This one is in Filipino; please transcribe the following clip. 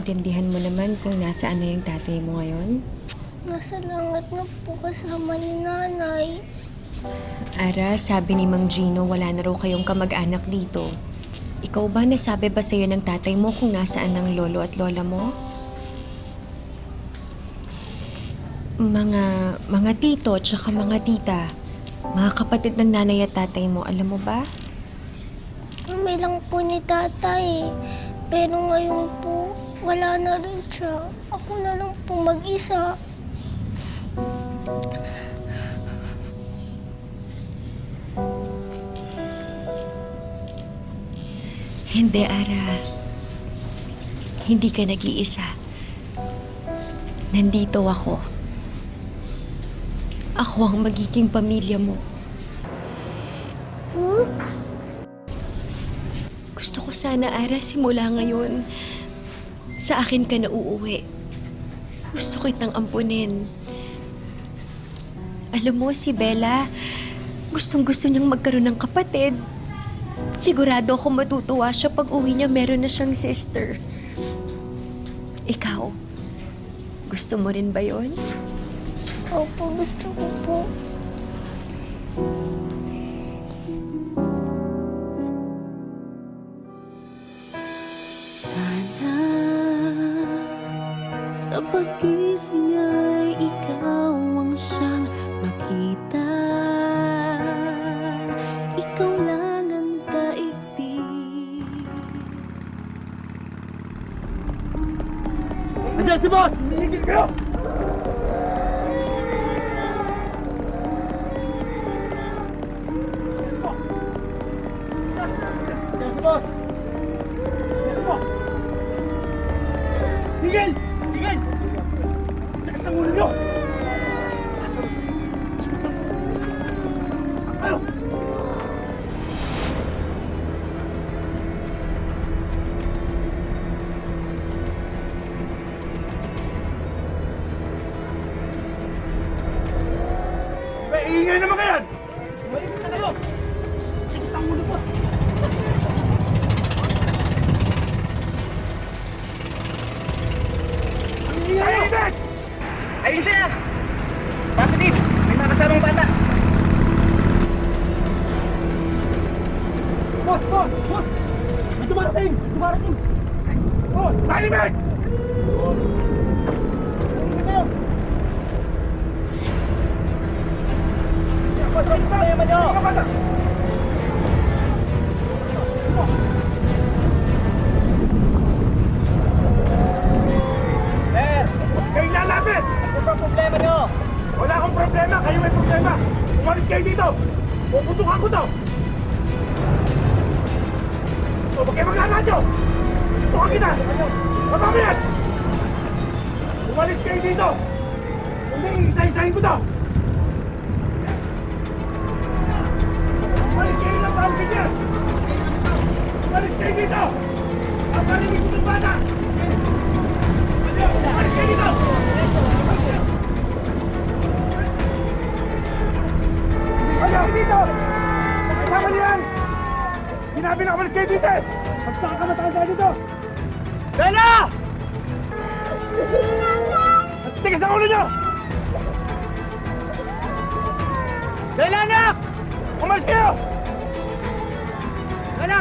naiintindihan mo naman kung nasaan na yung tatay mo ngayon? Nasa langit na po kasama ni nanay. Ara, sabi ni Mang Gino, wala na raw kayong kamag-anak dito. Ikaw ba, nasabi ba sa'yo ng tatay mo kung nasaan ang lolo at lola mo? Mga tito at saka mga tita, mga kapatid ng nanay at tatay mo, alam mo ba? Kami lang po ni tatay. Pero ngayon po, wala na rin siya. Ako na lang po mag-isa. Hindi, Ara. Hindi ka nag-iisa. Nandito ako. Ako ang magiging pamilya mo. Huh? Gusto ko sana, Ara, simula ngayon, sa akin ka na uuwi. Gusto kitang ampunin. Alam mo, si Bella, gustong-gusto niyang magkaroon ng kapatid. Sigurado ako matutuwa siya pag uwi niya meron na siyang sister. Ikaw, gusto mo rin ba yon? Opo, gusto ko po. Sana sa pag-ising ay ikaw ang siyang makita. Ikaw lang ang daigdig. Andiyan si boss! Hinihigil kayo! Andiyan si boss! Andiyan si boss! Higil! Higil! Takas ang ulo nyo! Ayaw! Iingay naman kayo! Umalimit na kayo! Sakit ang ulo ko! Ang iingay nyo! Ayun siya! Positive! May mga kasamang bata! Boss! Boss! Boss! May dumarating! Dumarating! Boss! Tahimik! Tahimik kayo! Boss! Boss! Tahimik nyo! Sir! Kayo lalapit! Ano ba problema nyo? Wala akong problema! Kayo may problema! Umalis kayo dito! Puputukan ko to! O, huwag kayo maglaladyo! Tukan kita! Mapamiyan! Umalis kayo dito! Hindi, isa-isahin ko to! Umalis kayo ng pansin niya! Umalis kayo dito! Ang parinig ko ng bata! Umalis kayo dito! Ayaw dito! Pakasama niyo yan! Sinabi na umalis kayo dito eh! Magpakamataan tayo dito! Bella! At tigas ang ulo niyo! Bella, anak! Umalis kayo! Bella!